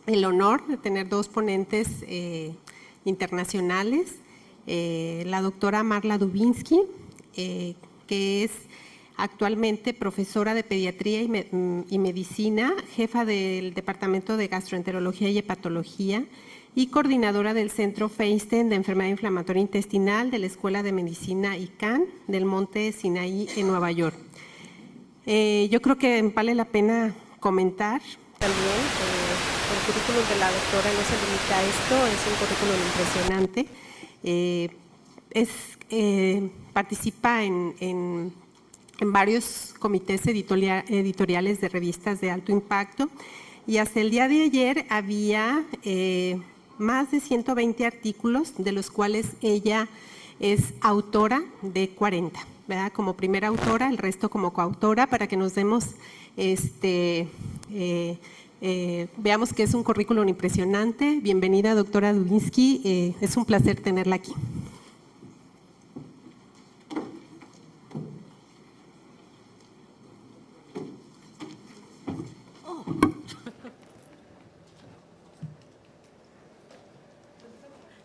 el honor de tener dos ponentes internacionales, la doctora Marla Dubinsky, que es actualmente profesora de pediatría y medicina, jefa del Departamento de Gastroenterología y Hepatología y coordinadora del Centro Feinstein de Enfermedad Inflamatoria Intestinal de la Escuela de Medicina ICANN del Monte Sinaí en Nueva York. Yo creo que vale la pena comentar también el currículum de la doctora no se limita a esto, es un currículum impresionante. Participa en varios comités editoriales de revistas de alto impacto y hasta el día de ayer había más de 120 artículos, de los cuales ella es autora de 40, ¿verdad? Como primera autora, el resto como coautora, para que nos demos, veamos que es un currículum impresionante. Bienvenida, doctora Dubinsky, es un placer tenerla aquí.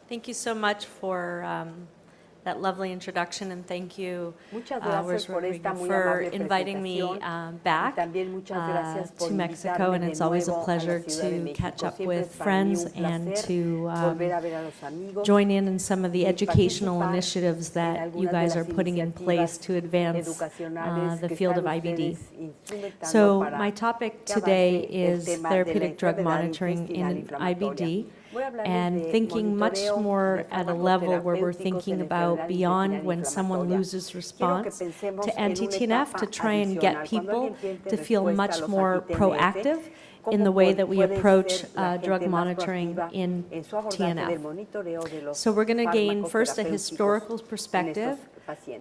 Thank you so much for that lovely introduction, and thank you, for inviting me back to Mexico, and it's always a pleasure to catch up with friends and to join in some of the educational initiatives that you guys are putting in place to advance the field of IBD. So my topic today is therapeutic drug monitoring in IBD, and thinking much more at a level where we're thinking about beyond when someone loses response to anti-TNF to try and get people to feel much more proactive in the way that we approach drug monitoring in TNF. So we're going to gain first a historical perspective,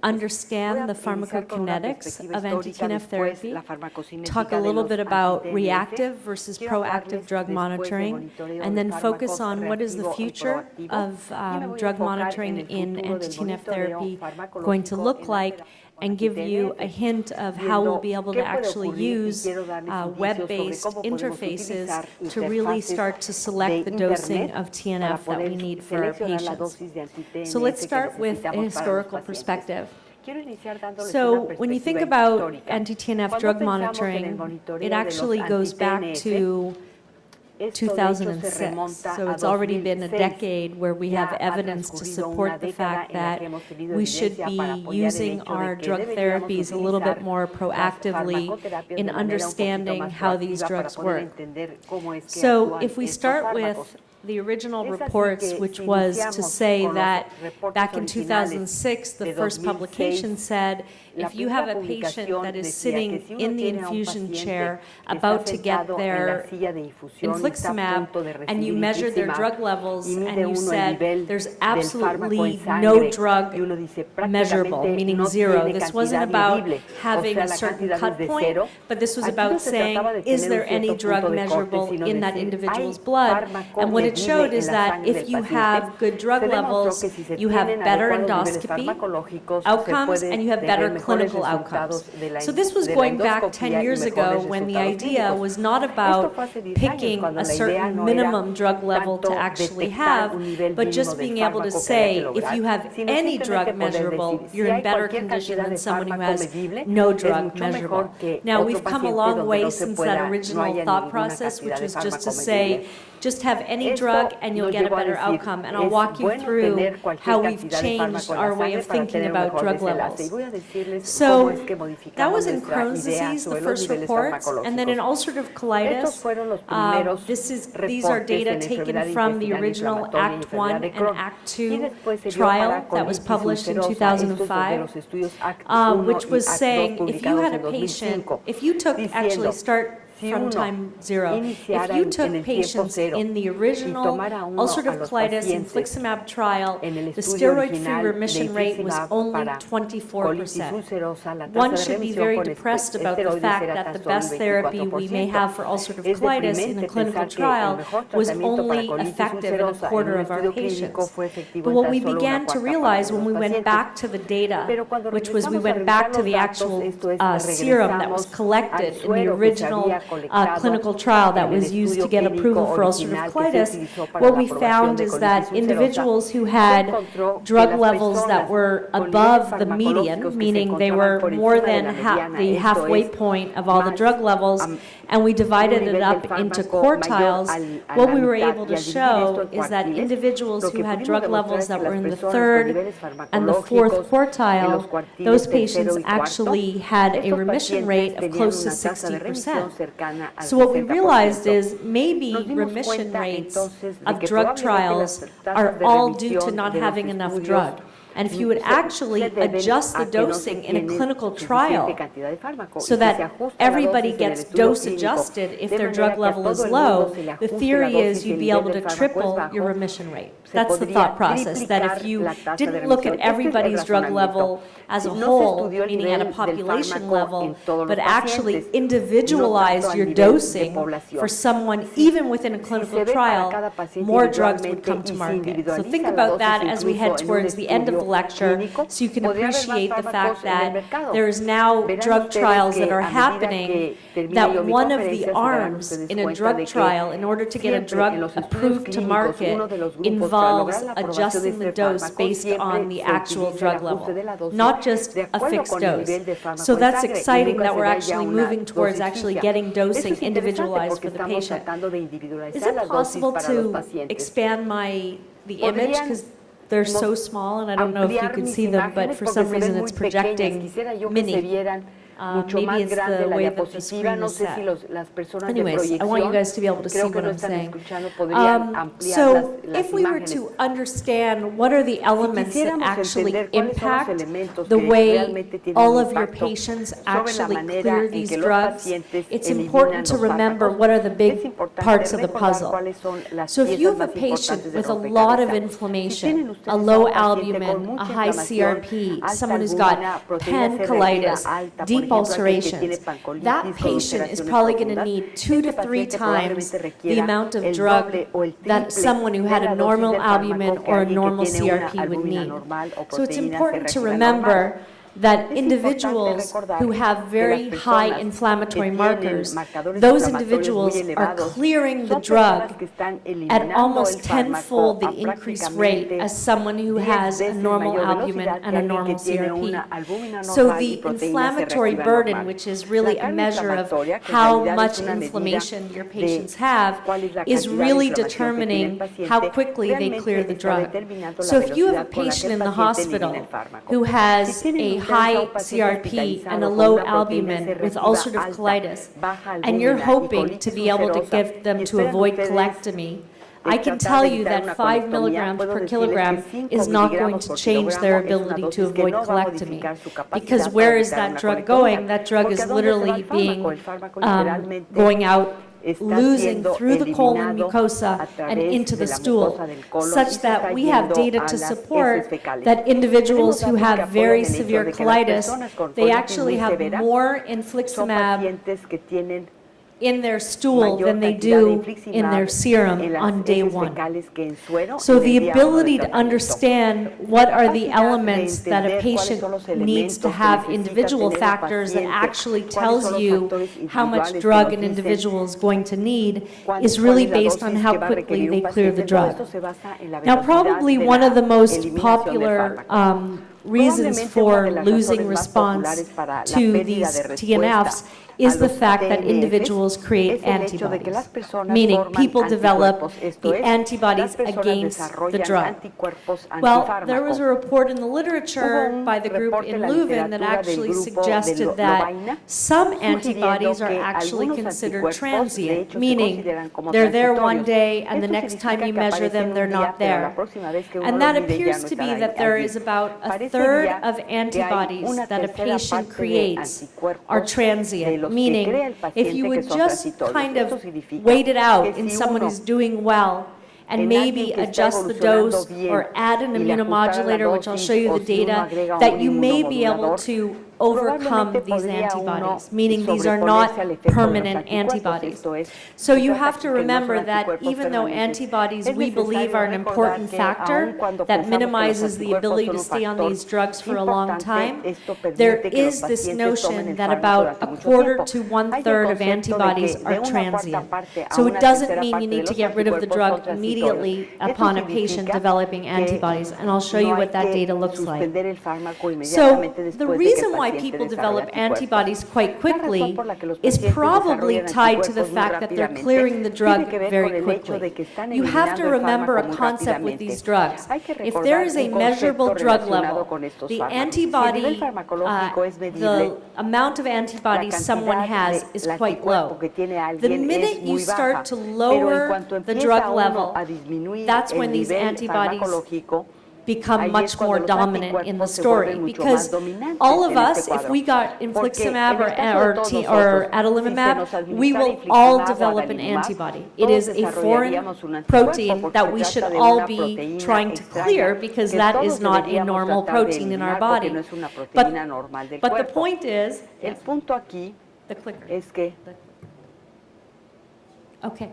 understand the pharmacokinetics of anti-TNF therapy, talk a little bit about reactive versus proactive drug monitoring, and then focus on what is the future of drug monitoring in anti-TNF therapy going to look like, and give you a hint of how we'll be able to actually use web-based interfaces to really start to select the dosing of TNF that we need for our patients. So let's start with a historical perspective. So when you think about anti-TNF drug monitoring, it actually goes back to 2006. So it's already been a decade where we have evidence to support the fact that we should be using our drug therapies a little bit more proactively in understanding how these drugs work. So if we start with the original reports, which was to say that back in 2006, the first publication said, if you have a patient that is sitting in the infusion chair about to get their infliximab, and you measured their drug levels, and you said there's absolutely no drug measurable, meaning zero. This wasn't about having a certain cut point, but this was about saying, is there any drug measurable in that individual's blood? And what it showed is that if you have good drug levels, you have better endoscopy outcomes, and you have better clinical outcomes. So this was going back 10 years ago when the idea was not about picking a certain minimum drug level to actually have, but just being able to say, if you have any drug measurable, you're in better condition than someone who has no drug measurable. Now, we've come a long way since that original thought process, which was just to say, just have any drug and you'll get a better outcome. And I'll walk you through how we've changed our way of thinking about drug levels. So that was in Crohn's disease, the first reports, and then in ulcerative colitis, these are data taken from the original Act 1 and Act 2 trial that was published in 2005, which was saying if you had a patient, if you took, actually start from time zero. If you took patients in the original ulcerative colitis infliximab trial, the steroid-free remission rate was only 24%. One should be very depressed about the fact that the best therapy we may have for ulcerative colitis in a clinical trial was only effective in a quarter of our patients. But what we began to realize when we went back to the data, which was we went back to the actual serum that was collected in the original clinical trial that was used to get approval for ulcerative colitis, what we found is that individuals who had drug levels that were above the median, meaning they were more than the halfway point of all the drug levels, and we divided it up into quartiles, what we were able to show is that individuals who had drug levels that were in the third and the fourth quartile, those patients actually had a remission rate of close to 60%. So what we realized is maybe remission rates of drug trials are all due to not having enough drug. And if you would actually adjust the dosing in a clinical trial so that everybody gets dose adjusted if their drug level is low, the theory is you'd be able to triple your remission rate. That's the thought process, that if you didn't look at everybody's drug level as a whole, meaning at a population level, but actually individualized your dosing for someone even within a clinical trial, more drugs would come to market. So think about that as we head towards the end of the lecture, so you can appreciate the fact that there is now drug trials that are happening, that one of the arms in a drug trial, in order to get a drug approved to market, involves adjusting the dose based on the actual drug level, not just a fixed dose. So that's exciting that we're actually moving towards actually getting dosing individualized for the patient. Is it possible to expand the image, because they're so small and I don't know if you can see them, but for some reason it's projecting mini. Maybe it's the way that the screen is set. Anyways, I want you guys to be able to see what I'm saying. So if we were to understand what are the elements that actually impact the way all of your patients actually clear these drugs, it's important to remember what are the big parts of the puzzle. So if you have a patient with a lot of inflammation, a low albumin, a high CRP, someone who's got pancolitis, deep ulcerations, that patient is probably going to need 2 to 3 times the amount of drug that someone who had a normal albumin or a normal CRP would need. So it's important to remember that individuals who have very high inflammatory markers, those individuals are clearing the drug at almost tenfold the increased rate as someone who has a normal albumin and a normal CRP. So the inflammatory burden, which is really a measure of how much inflammation your patients have, is really determining how quickly they clear the drug. So if you have a patient in the hospital who has a high CRP and a low albumin with ulcerative colitis, and you're hoping to be able to get them to avoid colectomy, I can tell you that 5 milligrams per kilogram is not going to change their ability to avoid colectomy. Because where is that drug going? That drug is literally going out, losing through the colon mucosa and into the stool, such that we have data to support that individuals who have very severe colitis, they actually have more infliximab in their stool than they do in their serum on day 1. So the ability to understand what are the elements that a patient needs to have, individual factors that actually tells you how much drug an individual is going to need, is really based on how quickly they clear the drug. Now, probably one of the most popular reasons for losing response to these TNFs is the fact that individuals create antibodies, meaning people develop the antibodies against the drug. Well, there was a report in the literature by the group in Leuven that actually suggested that some antibodies are actually considered transient, meaning they're there one day and the next time you measure them, they're not there. And that appears to be that there is about a third of antibodies that a patient creates are transient. Meaning, if you would just kind of wait it out in someone who's doing well and maybe adjust the dose or add an immunomodulator, which I'll show you the data, that you may be able to overcome these antibodies, meaning these are not permanent antibodies. So you have to remember that even though antibodies we believe are an important factor that minimizes the ability to stay on these drugs for a long time, there is this notion that about a quarter to one-third of antibodies are transient. So it doesn't mean you need to get rid of the drug immediately upon a patient developing antibodies, and I'll show you what that data looks like. So the reason why people develop antibodies quite quickly is probably tied to the fact that they're clearing the drug very quickly. You have to remember a concept with these drugs. If there is a measurable drug level, the antibody, the amount of antibodies someone has is quite low. The minute you start to lower the drug level, that's when these antibodies become much more dominant in the story, because all of us, if we got infliximab or adalimumab, we will all develop an antibody. It is a foreign protein that we should all be trying to clear, because that is not a normal protein in our body. But the point is, yes, the clicker. Okay.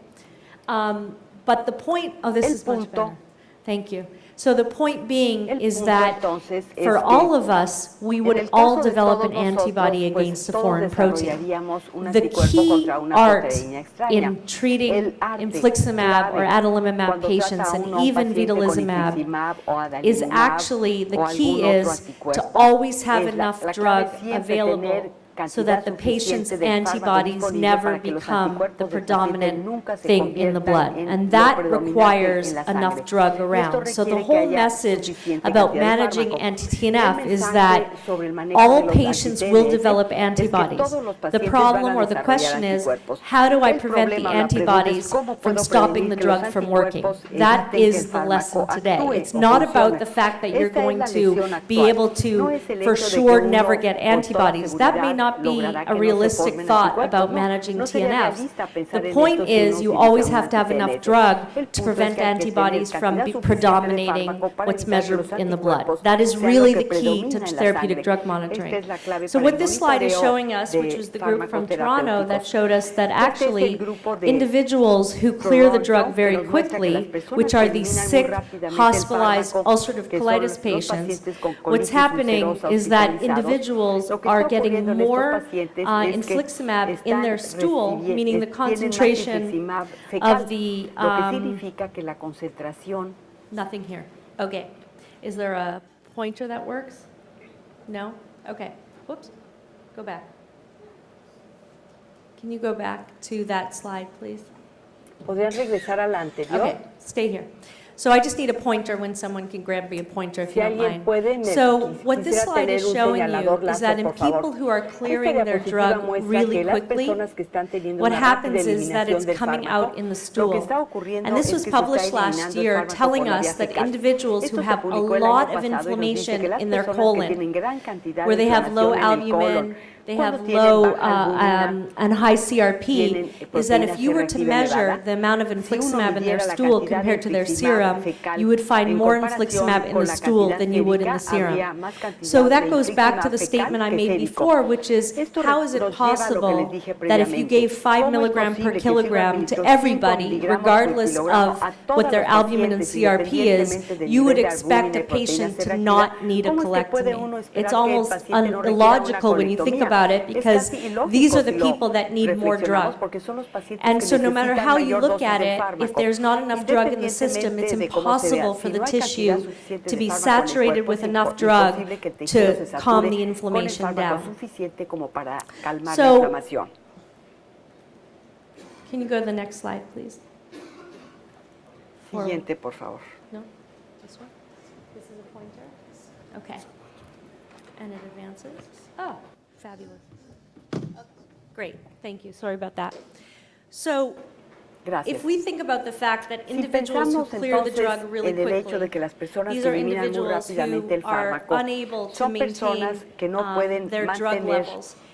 But the point, oh, this is much better. Thank you. So the point being is that for all of us, we would all develop an antibody against a foreign protein. The key art in treating infliximab or adalimumab patients, and even vedolizumab, is actually, the key is to always have enough drug available so that the patient's antibodies never become the predominant thing in the blood. And that requires enough drug around. So the whole message about managing anti-TNF is that all patients will develop antibodies. The problem or the question is, how do I prevent the antibodies from stopping the drug from working? That is the lesson today. It's not about the fact that you're going to be able to, for sure, never get antibodies. That may not be a realistic thought about managing TNFs. The point is you always have to have enough drug to prevent antibodies from predominating what's measured in the blood. That is really the key to therapeutic drug monitoring. So what this slide is showing us, which was the group from Toronto that showed us that actually individuals who clear the drug very quickly, which are these sick, hospitalized ulcerative colitis patients, what's happening is that individuals are getting more infliximab in their stool, meaning the concentration of the, nothing here. Okay. Is there a pointer that works? No? Okay. Whoops. Go back. Can you go back to that slide, please? ¿Podrían regresar a la anterior? Okay, stay here. So I just need a pointer when someone can grab me a pointer if you don't mind. So what this slide is showing you is that in people who are clearing their drug really quickly, what happens is that it's coming out in the stool. And this was published last year telling us that individuals who have a lot of inflammation in their colon, where they have low albumin, they have low and high CRP, is that if you were to measure the amount of infliximab in their stool compared to their serum, you would find more infliximab in the stool than you would in the serum. So that goes back to the statement I made before, which is, how is it possible that if you gave 5 milligram per kilogram to everybody, regardless of what their albumin and CRP is, you would expect a patient to not need a colectomy? It's almost illogical when you think about it, because these are the people that need more drug. And so no matter how you look at it, if there's not enough drug in the system, it's impossible for the tissue to be saturated with enough drug to calm the inflammation down. So, can you go to the next slide, please? Siguiente, por favor. No? This one? This is a pointer? Okay. And it advances. Oh, fabulous. Okay. Great, thank you. Sorry about that. So, if we think about the fact that individuals who clear the drug really quickly, these are individuals who are unable to maintain their drug levels.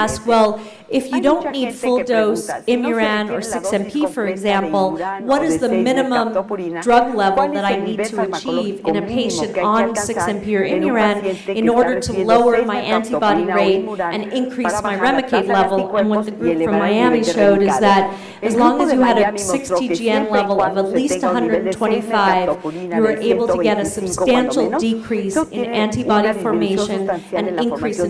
asked, well, if you don't need full dose Imuran or 6-MP, for example, what is the minimum drug level that I need to achieve in a patient on 6-MP or Imuran in order to lower my antibody rate and increase my Remicade level? And what the group from Miami showed is that as long as you had a 6-TGN level of at least 125, you were able to get a substantial decrease in antibody formation and increase in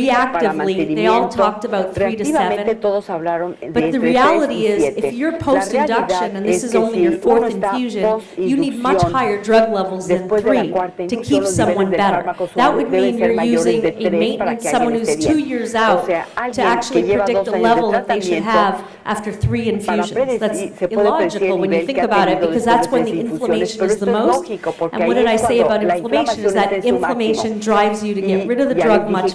reactively, they all talked about 3 to 7. Todos hablaron de But the reality is, if you're post-induction, and this is only your 4th infusion, you need much higher drug levels than 3 to keep someone better. That would mean you're using a maintenance, someone who's 2 years out, to actually predict the level that they should have after 3 infusions. That's illogical when you think about it, because that's when the inflammation is the most. And what did I say about inflammation is that inflammation drives you to get rid of the drug much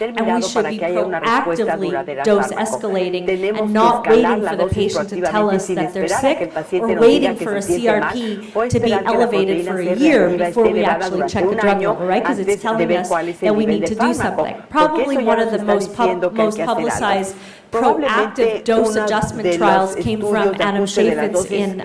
and we should be proactively dose escalating and not waiting for the patient to tell us that they're sick or waiting for a CRP to be elevated for a year before we actually check the drug level, right? Because it's telling us that we need to do something. Probably one of the most publicized proactive dose adjustment trials came from Adam Chaffetz in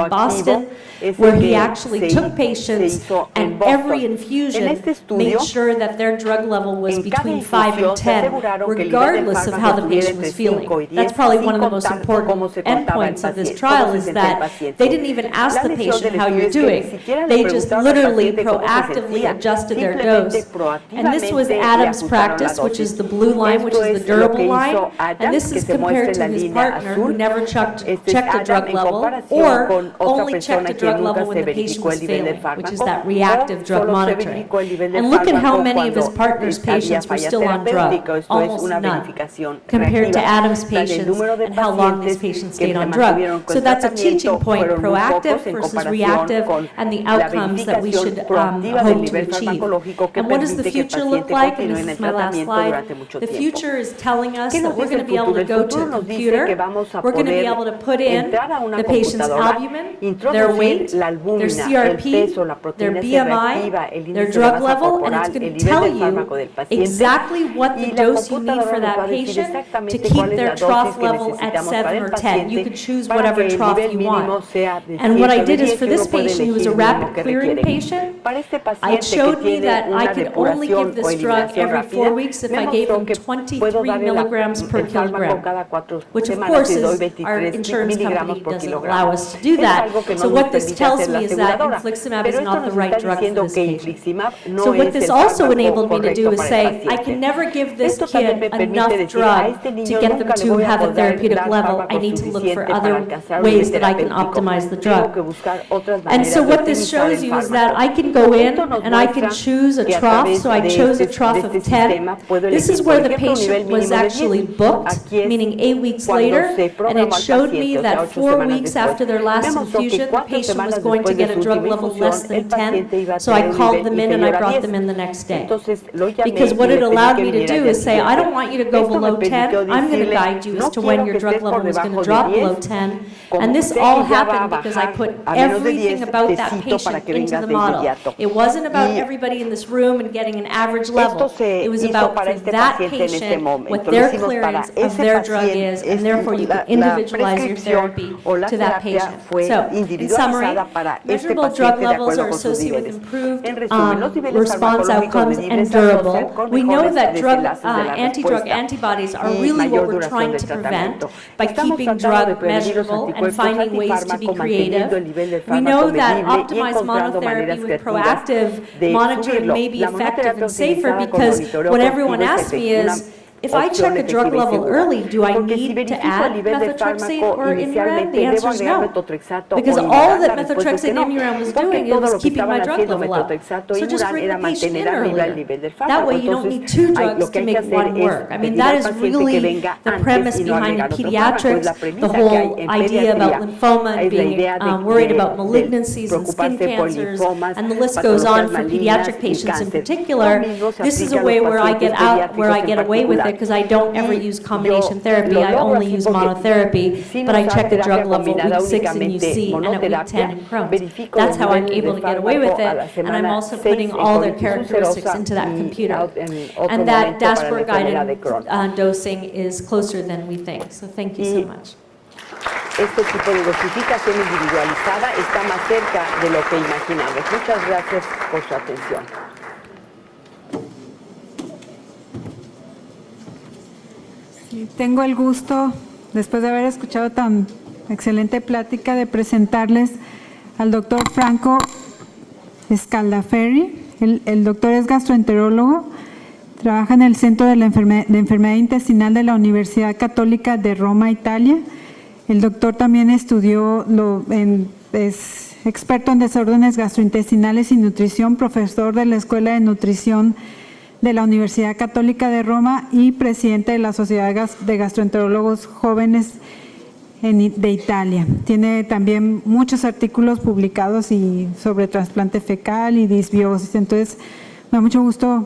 Boston, where he actually took patients and every infusion made sure that their drug level was between 5 and 10, regardless of how the patient was feeling. That's probably one of the most important endpoints of this trial, is that they didn't even ask the patient how you're doing. They just literally proactively adjusted their dose. And this was Adam's practice, which is the blue line, which is the durable line. And this que is se compared muestra to en la his línea partner azul. who never checked Este es a Adam drug en level comparación or con otra only checked persona a que drug nunca level when se the patient verificó was el nivel del failing, which is fármaco, that reactive o drug solo se monitoring. verificó el nivel del And look at how fármaco many of his cuando partner's había patients were falla still on drug, terapéutica. Esto es almost una none, verificación compared to reactiva. Adam's O sea, del patients número de and how long these pacientes patients que stayed se on mantuvieron drug. con So that's a teaching tratamiento point, fueron muy proactive pocos en versus comparación reactive, con and the la outcomes that we should verificación proactiva del hope to nivel achieve. farmacológico que And what does the permite que el future look paciente like? And continúe this en el is my last tratamiento slide. durante mucho The tiempo. future is telling us ¿Qué that nos we're dice going to be el able to futuro? go El to futuro a nos dice que computer, vamos a we're going to be poder able to put in entrar a una the patient's computadora, albumin, their introducir weight, la their albúmina, el CRP, peso, la their proteína C BMI, reactiva, el their índice de drug masa level, and it's corporal, going el to nivel tell del fármaco you del paciente, exactly what the y la dose you need computadora for nos va that a decir patient to exactamente keep cuál es their la trough dosis que level at necesitamos para 7 el or 10. You paciente can choose para que whatever el trough nivel you mínimo want. sea de And what 7 I o de did is 10 for y uno this puede patient who was elegir a el mínimo rapid que clearing requiere. patient, Para este I paciente que showed me tiene that I una could only depuración give o this drug eliminación every rápida, 4 weeks if me I gave mostró him que puedo 23 darle milligrams per el fármaco kilogram, cada 4 which of semanas course y doy is our 23 insurance miligramos company por doesn't kilogramo. allow us to do Es that. algo que no So nos what this permite tells hacer la me is that aseguradora. infliximab Pero is esto not the nos right está drug for diciendo this que patient. infliximab no So what es this el also fármaco enabled me to do correcto is para el say, I paciente. can never give this Esto también me kid permite enough decir, a drug este to niño get nunca them le to voy a have a poder therapeutic dar level. I fármaco need to look for suficiente para other alcanzar un ways nivel that I can terapéutico. optimize the Tengo drug. que buscar otras And maneras so de what this optimizar shows el you is that fármaco. I can go in Esto nos and I can muestra choose a que a trough. través So I de chose a este trough of 10. sistema puedo This is elegir, where por the ejemplo, un nivel patient was mínimo de 10. actually booked, Aquí es meaning 8 weeks cuando later, se and programó it al showed me paciente, o sea, that 8 4 semanas weeks después. after their Me last mostró que infusion, the 4 patient was semanas going to después de get a su drug última level infusión, less el than 10. paciente iba a So I tener un called nivel them in and I inferior a brought 10. them in the next day. Entonces lo llamé Because what y it le pedí allowed que me to viniera do al día is say, I siguiente. don't want you to go Esto me below 10. permitió I'm going to decirle, guide you no as to quiero when your que drug estés por level is going to debajo de drop 10. below 10. Como And this sé all que ya va a happened because I bajar put a menos de everything 10, about te that cito para patient que into vengas the de model. inmediato. It wasn't about Y everybody in this room and getting an average level. esto se It was hizo about para for este that paciente en este patient momento. what Lo their hicimos para clearance of ese their drug paciente. is, and therefore you can individualize your therapy o la to that terapia patient. fue So, in summary, individualizada para este measurable drug paciente de levels acuerdo are con sus associated with niveles. improved En resumen, los niveles response farmacológicos outcomes and medibles se asocian durable. con We know mejores that drug desenlaces de la anti-drug respuesta antibodies are y really what mayor we're duración trying del to prevent tratamiento. by Estamos keeping tratando de drug prevenir los measurable and anticuerpos finding ways to be antifármaco, manteniendo creative. el nivel del We know fármaco that medible y optimized encontrando monotherapy maneras with creativas proactive de monitoring subirlo. may be La effective monoterapia and safer utilizada con because monitoreo what continuo everyone es asks me una is, if I opción check a drug efectiva y level segura. early, do I Porque si need to verifico el add nivel del methotrexate fármaco or Imuran? inicialmente, The debo answer is agregar no. metotrexato Because o all Imuran. that La respuesta es que methotrexate no, and Imuran was porque doing, it todo was lo que keeping estaban my drug haciendo level up. metotrexato So y just Imuran bring era the patient in mantener arriba el earlier. nivel del That fármaco. way you don't Entonces, need 2 drugs lo que to hay que make hacer one es work. I mean, pedir that al is paciente que really venga the antes premise y no behind agregar otro fármaco. pediatrics, Es la the premisa que hay whole en idea about pediatría. lymphoma and Es la being idea de worried about malignancies and skin preocuparse por cancers, linfomas, and the list goes on patologías for malignas pediatric y patients in cáncer. particular. Lo mismo se This is aplica a a way los where I pacientes get away with it pediátricos because I don't ever Y use combination yo therapy. lo I logro only así use porque monotherapy, sin but I usar check the terapia drug level combinada week 6 in únicamente UC and at week 10 monoterapia, in Crohn's. verifico That's los how I'm niveles able de to get away with fármaco a it, la and I'm semana also 6 putting en all their colitis characteristics ulcerosa into that y computer. en otro And that momento para la dashboard enfermedad de guided Crohn. dosing is closer than we think. So thank you so Y much. Este tipo de dosificación individualizada está más cerca de lo que imaginamos. Muchas gracias por su atención. Sí, tengo el gusto, después de haber escuchado tan excelente plática, de presentarles al doctor Franco Scaldaferri. El doctor es gastroenterólogo, trabaja en el Centro de Enfermedad Intestinal de la Universidad Católica de Roma, Italia. El doctor también estudió, es experto en desórdenes gastrointestinales y nutrición, profesor de la Escuela de Nutrición de la Universidad Católica de Roma y presidente de la Sociedad de Gastroenterólogos Jóvenes de Italia. Tiene también muchos artículos publicados sobre trasplante fecal y disbiosis. Entonces, me da mucho gusto